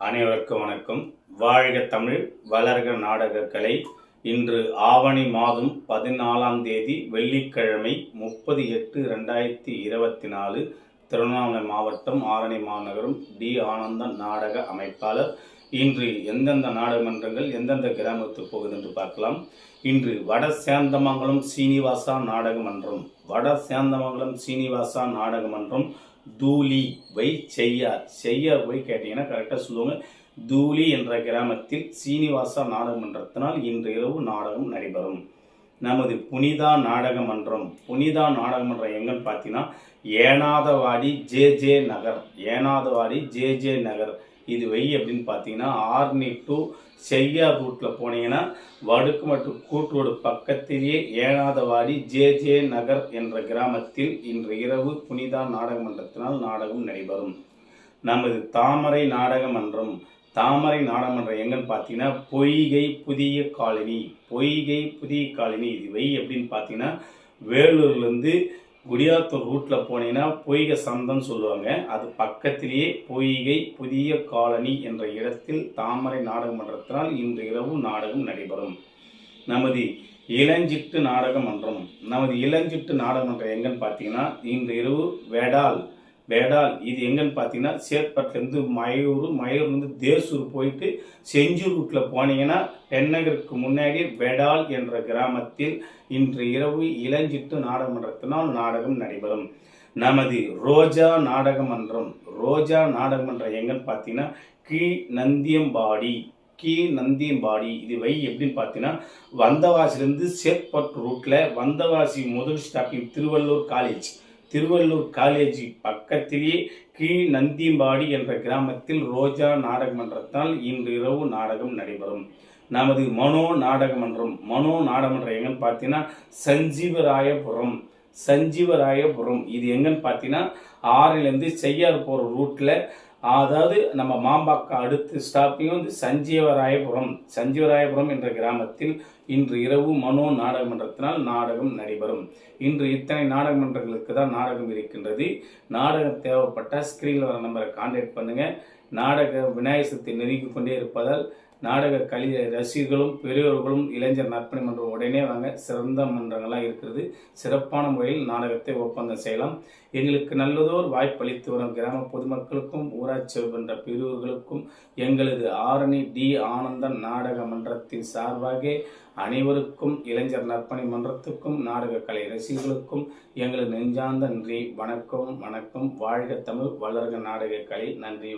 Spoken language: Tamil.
அனைவருக்கும் வணக்கம். வாழ்க தமிழ், வளர்க நாடகக்கலை. இன்று ஆவணி மாதம் 14ஆம் தேதி வெள்ளிக்கிழமை 30/8/2024. திருவண்ணாமலை மாவட்டம் ஆரணி மாநகரம் டி. ஆனந்தன் நாடக அமைப்பாளர். இன்று எந்தெந்த நாடகமன்றங்கள் எந்தெந்த கிராமத்துக்கு போகுது என்று பார்க்கலாம். இன்று வட சேந்தமங்கலம் சீனிவாசா நாடகமன்றம், வட சேந்தமங்கலம் சீனிவாசா நாடகமன்றம் தூளி வை செய்யார் போய் கேட்டீங்கன்னா கரெக்டாக சொல்லுவாங்க. தூளி என்ற கிராமத்தில் சீனிவாசா நாடகமன்றத்தினால் இன்று இரவு நாடகம் நடைபெறும். நமது புனிதா நாடகமன்றம், புனிதா நாடகமன்றம் எங்கன்னு பார்த்தீங்கன்னா ஏனாதவாடி ஜே நகர், ஏனாதவாடி ஜே நகர். இது வை அப்படின்னு பார்த்தீங்கன்னா ஆர்னி டு செய்யார் ரூட்டில் போனீங்கன்னா வடுக்கு மற்றும் கூட்டோடு பக்கத்திலேயே ஏனாதவாடி ஜே நகர் என்ற கிராமத்தில் இன்று இரவு புனிதா நாடகமன்றத்தினால் நாடகம் நடைபெறும். நமது தாமரை நாடகமன்றம், தாமரை நாடகமன்றம் எங்கன்னு பார்த்தீங்கன்னா பொய்கை புதிய காலனி, பொய்கை புதிய காலனி. இது வை அப்படின்னு பார்த்தீங்கன்னா வேலூர்லேருந்து குடியாத்தூர் ரூட்டில் போனீங்கன்னா பொய்கை சந்தன்னு சொல்லுவாங்க. அது பக்கத்திலேயே பொய்கை புதிய காலனி என்ற இடத்தில் தாமரை நாடகமன்றத்தினால் இன்று இரவு நாடகம் நடைபெறும். நமது இளஞ்சிட்டு நாடகமன்றம், நமது இளஞ்சிட்டு நாடகமன்றம் எங்கன்னு பார்த்தீங்கன்னா இன்று இரவு வேடால். இது எங்கன்னு பார்த்தீங்கன்னா சேத்பட்டிலேருந்து மயூர்லேருந்து தேசூர் போயிட்டு செஞ்சூர் ரூட்டில் போனீங்கன்னா தென்னகருக்கு முன்னாடி வேடால் என்ற கிராமத்தில் இன்று இரவு இளஞ்சிட்டு நாடகமன்றத்தினால் நாடகம் நடைபெறும். நமது ரோஜா நாடகமன்றம், ரோஜா நாடகமன்றம் எங்கன்னு பார்த்தீங்கன்னா கீழ் நந்தியம்பாடி. இது வை எப்படின்னு பார்த்தீங்கன்னா வந்தவாசிலேருந்து சேத்பட்டு ரூட்டில் வந்தவாசி முதல் ஸ்டாப்பிங் திருவள்ளூர் காலேஜ் பக்கத்திலேயே கீழ் நந்தியம்பாடி என்ற கிராமத்தில் ரோஜா நாடகமன்றத்தால் இன்று இரவு நாடகம் நடைபெறும். நமது மனோ நாடகமன்றம் எங்கன்னு பார்த்தீங்கன்னா சஞ்சீவராயபுரம். இது எங்கன்னு பார்த்தீங்கன்னா ஆறிலேருந்து செய்யார் போகிற ரூட்டில், அதாவது நம்ம மாம்பாக்கம் அடுத்த ஸ்டாப்பிங் வந்து சஞ்சீவராயபுரம் என்ற கிராமத்தில் இன்று இரவு மனோ நாடகமன்றத்தினால் நாடகம் நடைபெறும். இன்று இத்தனை நாடகமன்றங்களுக்கு தான் நாடகம் இருக்கின்றது. நாடகம் தேவைப்பட்ட ஸ்கிரீனில் வர நம்பரை கான்டாக்ட் பண்ணுங்க. நாடக விநாயகத்தை நெருங்கி கொண்டே இருப்பதால் நாடக கலை ரசிகர்களும் பெரியோர்களும் இளைஞர் நற்பணி மன்றம் உடனே வாங்க. சிறந்த மன்றங்களாக இருக்கிறது. சிறப்பான முறையில் நாடகத்தை ஒப்பந்தம் செய்யலாம். எங்களுக்கு நல்லதோர் வாய்ப்பளித்து வரும் கிராம பொதுமக்களுக்கும் ஊராட்சி மன்ற பெரியோர்களுக்கும் எங்களது ஆரணி டி. ஆனந்தன் நாடக மன்றத்தின் சார்பாக அனைவருக்கும், இளைஞர் நற்பணி மன்றத்துக்கும் நாடக கலை ரசிகர்களுக்கும் எங்களது நெஞ்சார்ந்த நன்றி. வணக்கம். வாழ்க தமிழ், வளர்க நாடக கலை. நன்றி.